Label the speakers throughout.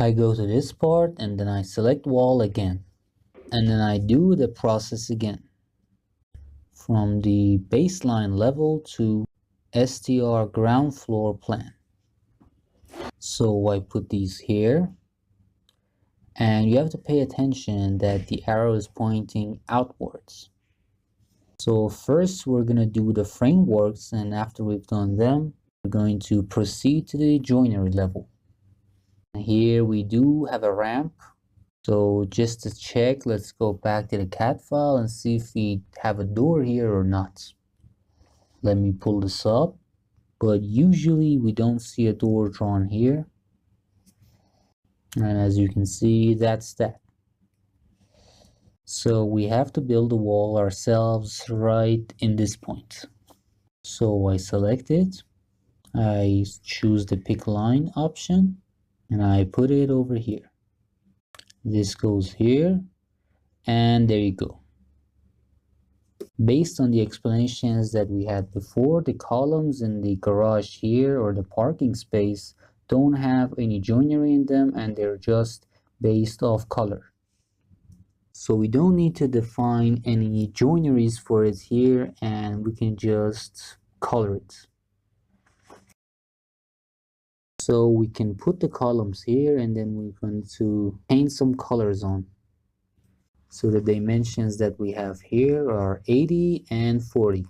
Speaker 1: I go to this part and then I select wall again, and then I do the process again from the baseline level to STR ground floor plan. So I put these here, and you have to pay attention that the arrow is pointing outwards. So first we're going to do the frameworks, and after we've done them, we're going to proceed to the joinery level. Here we do have a ramp. So just to check, let's go back to the CAD file and see if we have a door here or not. Let me pull this up, but usually we don't see a door drawn here. And as you can see, that's that. So we have to build a wall ourselves right in this point. So I select it, I choose the pick line option, and I put it over here. This goes here, and there you go. Based on the explanations that we had before, the columns in the garage here or the parking space don't have any joinery in them, and they're just based off color. So we don't need to define any joineries for it here, and we can just color it. So we can put the columns here, and then we're going to paint some colors on. So the dimensions that we have here are 80 and 40.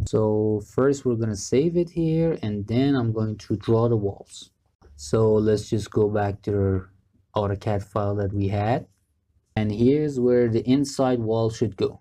Speaker 1: So first we're going to save it here, and then I'm going to draw the walls. So let's just go back to the AutoCAD file that we had. And here's where the inside wall should go.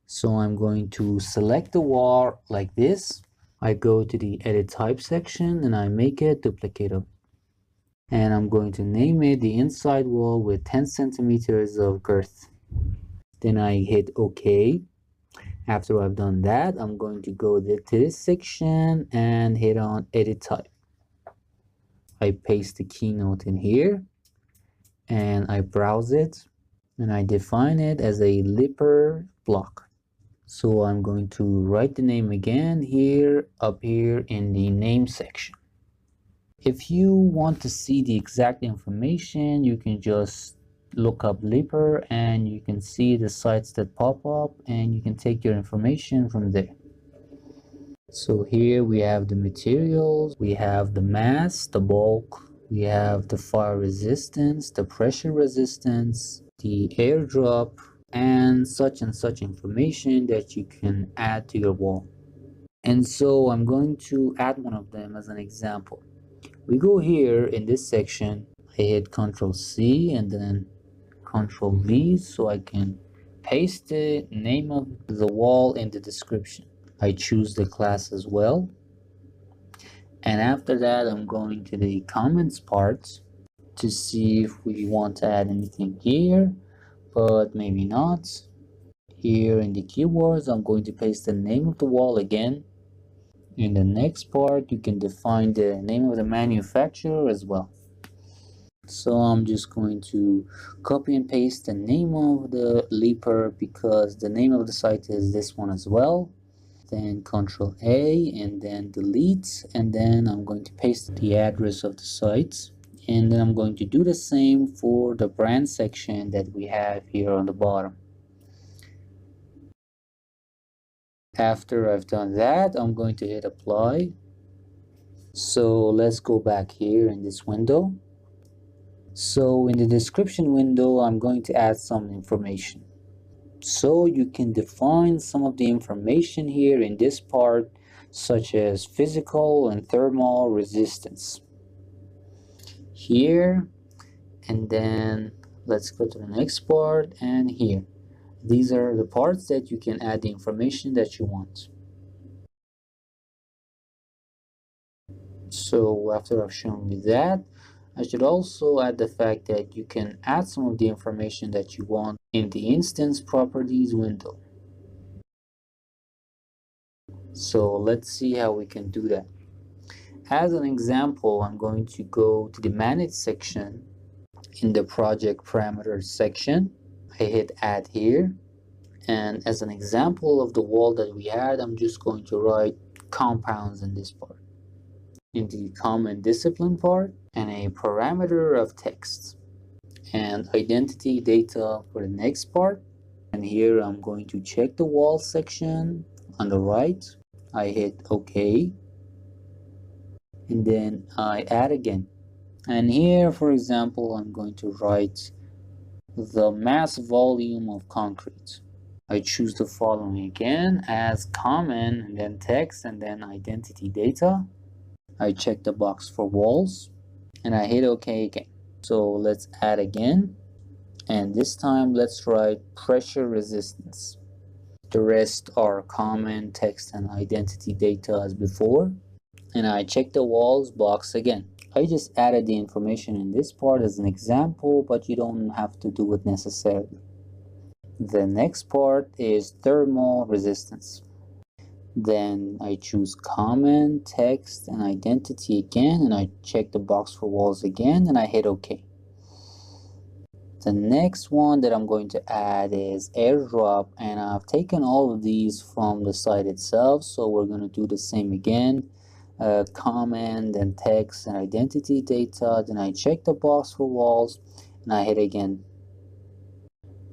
Speaker 1: So I'm going to select the wall like this. I go to the edit type section and I make it duplicate. And I'm going to name it the inside wall with 10 centimeters of girth. Then I hit OK. After I've done that, I'm going to go to this section and hit on edit type. I paste the keynote in here and I browse it and I define it as a Lipper block. So I'm going to write the name again here, up here in the name section. If you want to see the exact information, you can just look up Lipper and you can see the sites that pop up and you can take your information from there. So here we have the materials, we have the mass, the bulk, we have the fire resistance, the pressure resistance, the airdrop, and such information that you can add to your wall. And so I'm going to add one of them as an example. We go here in this section, I hit Ctrl C and then Ctrl V so I can paste the name of the wall in the description. I choose the class as well. And after that, I'm going to the comments part to see if we want to add anything here, but maybe not. Here in the keywords, I'm going to paste the name of the wall again. In the next part, you can define the name of the manufacturer as well. So I'm just going to copy and paste the name of the Lipper because the name of the site is this one as well. Then Ctrl A and then delete, and then I'm going to paste the address of the site, and then I'm going to do the same for the brand section that we have here on the bottom. After I've done that, I'm going to hit apply. So let's go back here in this window. So in the description window, I'm going to add some information. So you can define some of the information here in this part, such as physical and thermal resistance. Here, and then let's go to the next part, and here. These are the parts that you can add the information that you want. So after I've shown you that, I should also add the fact that you can add some of the information that you want in the instance properties window. So let's see how we can do that. As an example, I'm going to go to the manage section in the project parameters section. I hit add here, and as an example of the wall that we had, I'm just going to write compounds in this part. in the comment discipline part, and a parameter of text, and identity data for the next part. And here I'm going to check the wall section on the right. I hit OK, and then I add again. And here, for example, I'm going to write the mass volume of concrete. I choose the following again as common, and then text, and then identity data. I check the box for walls, and I hit OK again. So let's add again, and this time let's write pressure resistance. The rest are common, text, and identity data as before, and I check the walls box again. I just added the information in this part as an example, but you don't have to do it necessarily. The next part is thermal resistance. Then I choose common, text, and identity again, and I check the box for walls again, and I hit OK. The next one that I'm going to add is airdrop, and I've taken all of these from the site itself, so we're going to do the same again. Common, then text and identity data, then I check the box for walls, and I hit again.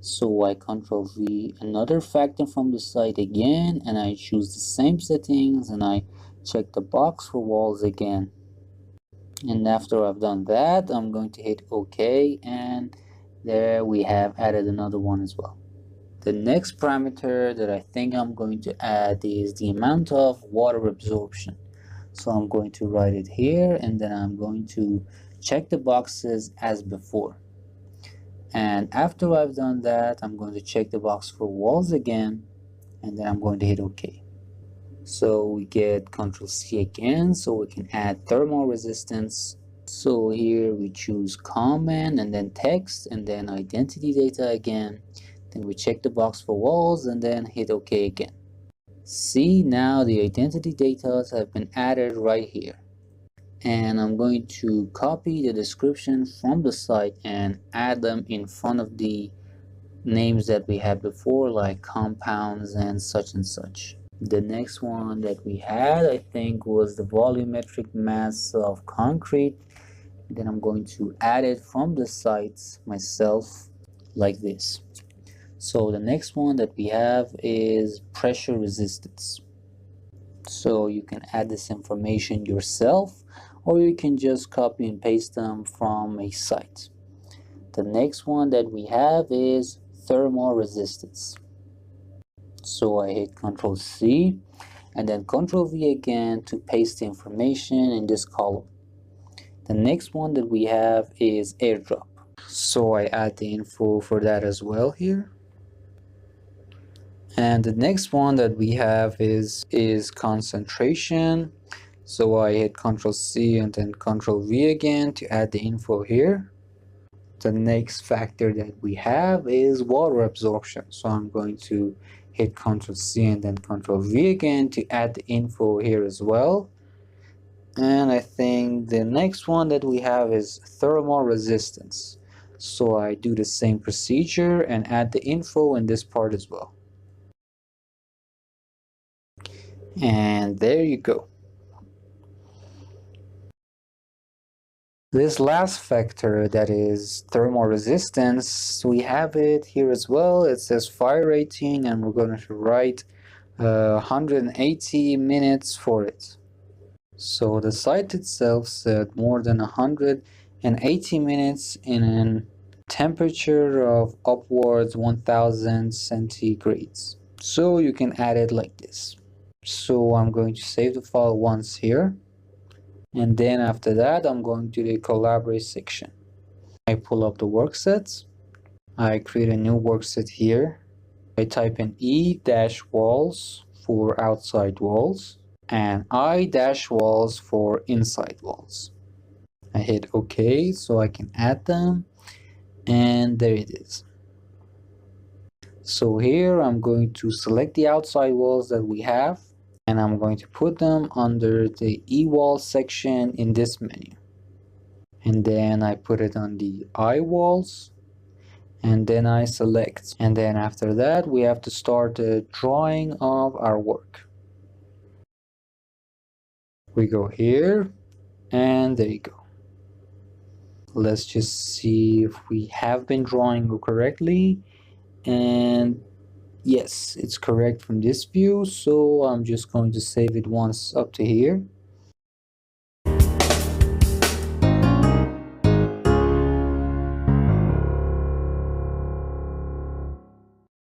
Speaker 1: So I Control V another factor from the site again, and I choose the same settings, and I check the box for walls again. And after I've done that, I'm going to hit OK, and there we have added another one as well. The next parameter that I think I'm going to add is the amount of water absorption. So I'm going to write it here, and then I'm going to check the boxes as before. And after I've done that, I'm going to check the box for walls again, and then I'm going to hit OK. So we get Ctrl C again, so we can add thermal resistance. So here we choose common, and then text, and then identity data again. Then we check the box for walls, and then hit OK again. See, now the identity data have been added right here. And I'm going to copy the description from the site and add them in front of the names that we had before, like compounds and such. The next one that we had, I think, was the volumetric mass of concrete. Then I'm going to add it from the site myself like this. So the next one that we have is pressure resistance. So you can add this information yourself, or you can just copy and paste them from a site. The next one that we have is thermal resistance. So I hit Ctrl C and then Ctrl V again to paste the information in this column. The next one that we have is airdrop. So I add the info for that as well here. And the next one that we have is concentration. So I hit Ctrl C and then Ctrl V again to add the info here. The next factor that we have is water absorption. So I'm going to hit Ctrl C and then Ctrl V again to add the info here as well. And I think the next one that we have is thermal resistance. So I do the same procedure and add the info in this part as well. And there you go. This last factor, that is thermal resistance, we have it here as well. It says fire rating, and we're going to write 180 minutes for it. So the site itself said more than 180 minutes in a temperature of upwards 1000 centigrades. So you can add it like this. So I'm going to save the file once here, and then after that I'm going to the collaborate section. I pull up the work sets, I create a new work set here, I type in E-walls for outside walls and I-walls for inside walls. I hit OK so I can add them, and there it is. So here I'm going to select the outside walls that we have, and I'm going to put them under the E-wall section in this menu. And then I put it on the I-walls, and then I select. And then after that, we have to start the drawing of our work. We go here, And there you go. Let's just see if we have been drawing correctly. And yes, it's correct from this view. So I'm just going to save it once up to here.